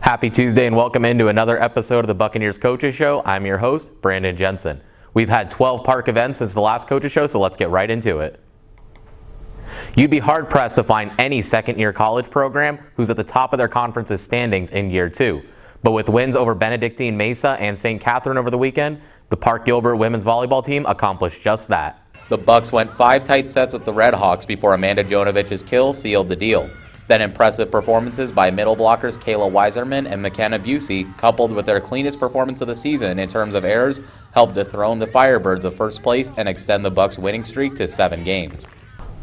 Happy Tuesday and welcome into another episode of the Buccaneers Coaches Show. I'm your host, Brandon Genson. We've had 12 park events since the last Coaches Show, so let's get right into it. You'd be hard-pressed to find any second-year college program who's at the top of their conference's standings in year two. But with wins over Benedictine Mesa and St. Catherine over the weekend, the Park Gilbert women's volleyball team accomplished just that. The Bucks went 5 tight sets with the Red Hawks before Amanda Jonovich's kill sealed the deal. Then impressive performances by middle blockers Kayla Weiserman and McKenna Busey, coupled with their cleanest performance of the season in terms of errors, helped dethrone the Firebirds of first place and extend the Bucks' winning streak to 7 games.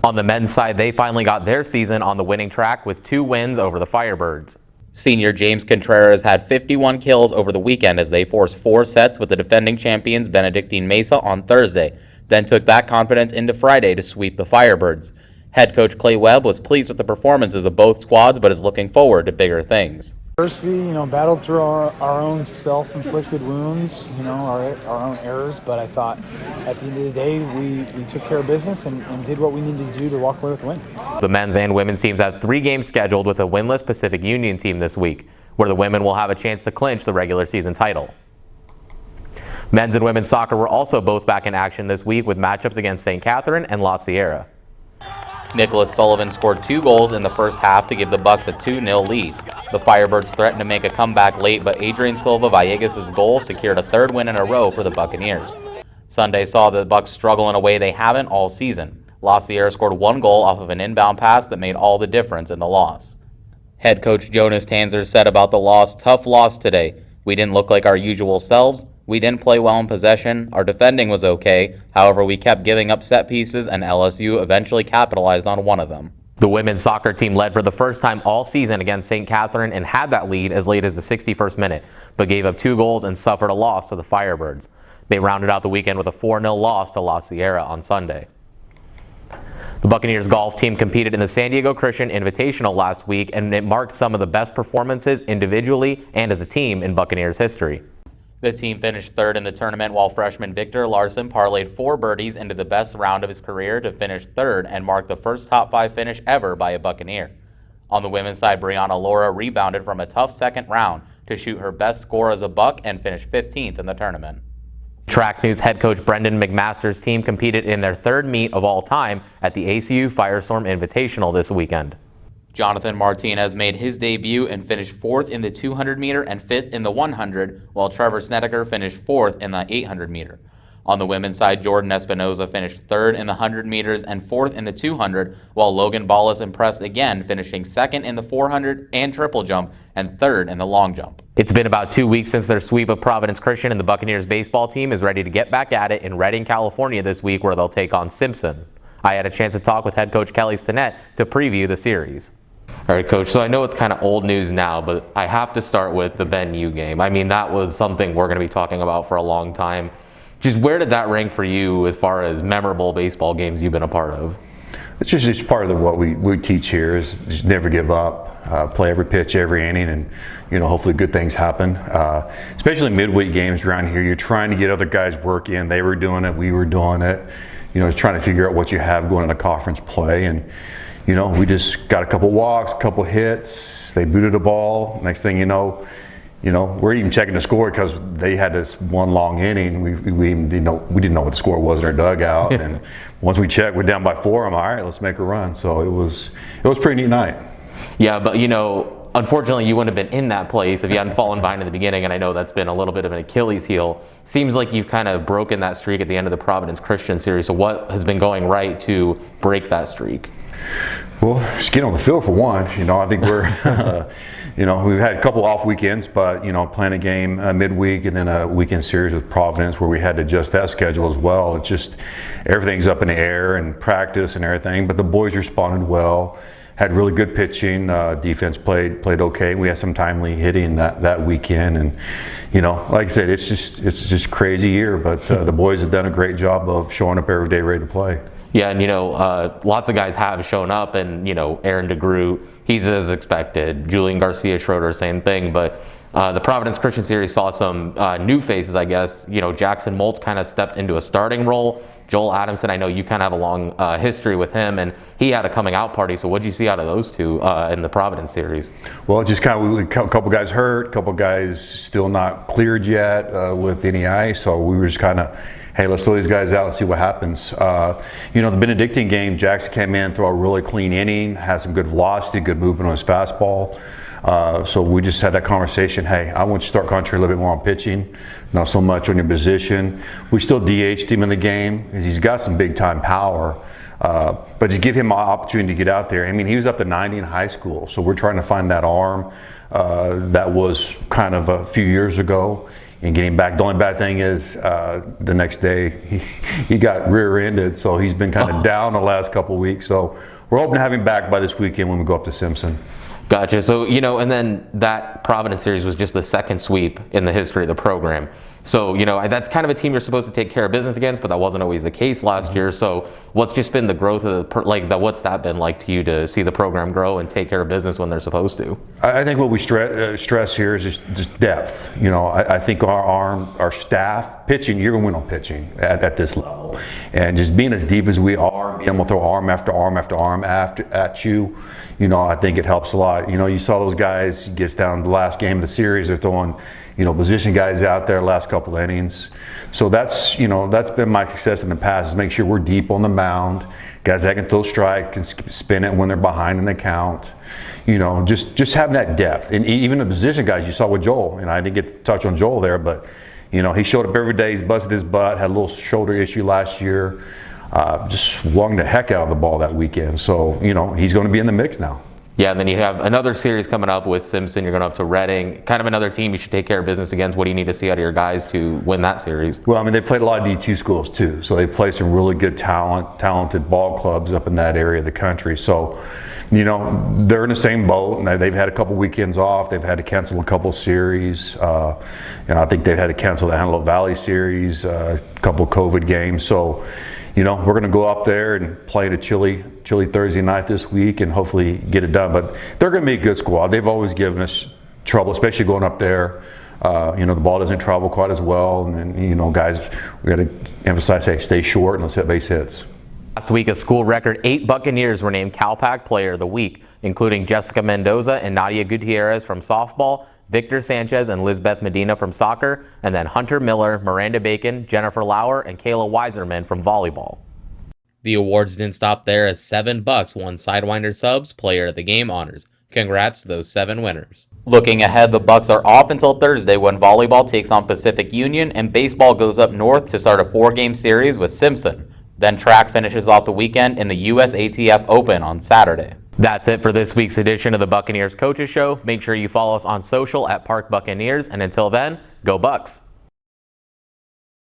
On the men's side, they finally got their season on the winning track with 2 wins over the Firebirds. Senior James Contreras had 51 kills over the weekend as they forced 4 sets with the defending champions Benedictine Mesa on Thursday, then took that confidence into Friday to sweep the Firebirds. Head coach Clay Webb was pleased with the performances of both squads, but is looking forward to bigger things. Adversity, battled through our own self-inflicted wounds, our own errors, but I thought at the end of the day, we took care of business and did what we needed to do to walk away with the win. The men's and women's teams have 3 games scheduled with a winless Pacific Union team this week, where the women will have a chance to clinch the regular season title. Men's and women's soccer were also both back in action this week with matchups against St. Catherine and La Sierra. Nicholas Sullivan scored 2 goals in the first half to give the Bucks a 2-0 lead. The Firebirds threatened to make a comeback late, but Adrian Silva Villegas' goal secured a 3rd win in a row for the Buccaneers. Sunday saw the Bucks struggle in a way they haven't all season. La Sierra scored 1 goal off of an inbound pass that made all the difference in the loss. Head coach Jonas Tanzer said about the loss, "Tough loss today. We didn't look like our usual selves. We didn't play well in possession. Our defending was okay. However, we kept giving up set pieces, and LSU eventually capitalized on one of them." The women's soccer team led for the first time all season against St. Catherine and had that lead as late as the 61st minute, but gave up 2 goals and suffered a loss to the Firebirds. They rounded out the weekend with a 4-0 loss to La Sierra on Sunday. The Buccaneers golf team competed in the San Diego Christian Invitational last week, and it marked some of the best performances individually and as a team in Buccaneers history. The team finished 3rd in the tournament while freshman Victor Larson parlayed 4 birdies into the best round of his career to finish 3rd and mark the first top 5 finish ever by a Buccaneer. On the women's side, Brianna Laura rebounded from a tough second round to shoot her best score as a Buck and finish 15th in the tournament. Track News head coach Brendan McMaster's team competed in their 3rd meet of all time at the ACU Firestorm Invitational this weekend. Jonathan Martinez made his debut and finished 4th in the 200 meter and 5th in the 100, while Trevor Snedeker finished 4th in the 800 meter. On the women's side, Jordan Espinoza finished 3rd in the 100 meters and 4th in the 200, while Logan Ballas impressed again, finishing 2nd in the 400 and triple jump and 3rd in the long jump. It's been about 2 weeks since their sweep of Providence Christian, and the Buccaneers baseball team is ready to get back at it in Redding, California this week, where they'll take on Simpson. I had a chance to talk with head coach Kelly Stinnett to preview the series. All right, Coach, so I know it's kind of old news now, but I have to start with the Ben U game. I mean, that was something we're going to be talking about for a long time. Just where did that rank for you as far as memorable baseball games you've been a part of? It's just part of what we teach here is just never give up, play every pitch, every inning, and hopefully good things happen. Especially midweek games around here, you're trying to get other guys work in. They were doing it, we were doing it. Trying to figure out what you have going into conference play, and we just got a couple walks, a couple hits. They booted a ball. Next thing you know, we're even checking the score because they had this one long inning. We didn't know what the score was in our dugout. And once we checked, we're down by 4. I'm all right, let's make a run. So it was a pretty neat night. Yeah, but unfortunately, you wouldn't have been in that place if you hadn't fallen behind in the beginning, and I know that's been a little bit of an Achilles heel. Seems like you've kind of broken that streak at the end of the Providence Christian series. So what has been going right to break that streak? Well, just get on the field for one. I think we're, we've had a couple off weekends, but playing a game midweek and then a weekend series with Providence where we had to adjust that schedule as well. It's just everything's up in the air and practice and everything. But the boys responded well. Had really good pitching. Defense played okay. We had some timely hitting that weekend, and like I said, it's just crazy year. But the boys have done a great job of showing up every day, ready to play. Yeah, and lots of guys have shown up, and Aaron DeGroot, he's as expected. Julian Garcia Schroeder, same thing. But the Providence Christian series saw some new faces, I guess. Jackson Moltz kind of stepped into a starting role. Joel Adamson, I know you kind of have a long history with him, and he had a coming out party. So what did you see out of those two in the Providence series? Well, just kind of a couple guys hurt, a couple guys still not cleared yet with NEI. So we were just kind of, hey, let's throw these guys out and see what happens. You know, the Benedictine game, Jackson came in, threw a really clean inning, had some good velocity, good movement on his fastball. So we just had that conversation, hey, I want you to start concentrating a little bit more on pitching, not so much on your position. We still DH'd him in the game. He's got some big time power. But to give him an opportunity to get out there, I mean, he was up to 90 in high school. So we're trying to find that arm that was kind of a few years ago and getting back. The only bad thing is the next day he got rear-ended. So he's been kind of down the last couple of weeks. So we're hoping to have him back by this weekend when we go up to Simpson. Gotcha. So, you know, and then that Providence series was just the second sweep in the history of the program. So, you know, that's kind of a team you're supposed to take care of business against, but that wasn't always the case last year. So what's just been the growth of what's that been like to you to see the program grow and take care of business when they're supposed to? I think what we stress here is just depth. You know, I think our staff, pitching, you're going to win on pitching at this level. And just being as deep as we are, being able to throw arm after arm after arm at you, you know, I think it helps a lot. You know, you saw those guys, it gets down to the last game of the series, they're throwing, you know, position guys out there last couple of innings. So that's, you know, that's been my success in the past, is make sure we're deep on the mound. Guys that can throw strike, can spin it when they're behind in the count. You know, just having that depth. And even the position guys you saw with Joel, and I didn't get to touch on Joel there, but, you know, he showed up every day, he's busted his butt, had a little shoulder issue last year. Just swung the heck out of the ball that weekend. So, you know, he's going to be in the mix now. Yeah, and then you have another series coming up with Simpson. You're going up to Reading. Kind of another team you should take care of business against. What do you need to see out of your guys to win that series? Well, I mean, they played a lot of D2 schools too. So they play some really good talented ball clubs up in that area of the country. So, you know, they're in the same boat. And they've had a couple weekends off. They've had to cancel a couple series. And I think they've had to cancel the Antelope Valley series, a couple COVID games. So, you know, we're going to go up there and play a chilly Thursday night this week and hopefully get it done. But they're going to be a good squad. They've always given us trouble, especially going up there. You know, the ball doesn't travel quite as well. And, you know, guys, we got to emphasize, hey, stay short and let's hit base hits. Last week, a school record 8 Buccaneers were named CalPAC Player of the Week, including Jessica Mendoza and Nadia Gutierrez from softball, Victor Sanchez and Lizbeth Medina from soccer, and then Hunter Miller, Miranda Bacon, Jennifer Lauer, and Kayla Weiserman from volleyball. The awards didn't stop there, as 7 Bucks won Sidewinder Subs Player of the Game honors. Congrats to those 7 winners. Looking ahead, the Bucks are off until Thursday when volleyball takes on Pacific Union and baseball goes up north to start a 4-game series with Simpson. Then track finishes off the weekend in the USATF Open on Saturday. That's it for this week's edition of the Buccaneers Coaches Show. Make sure you follow us on social at Park Buccaneers, and until then, go Bucks!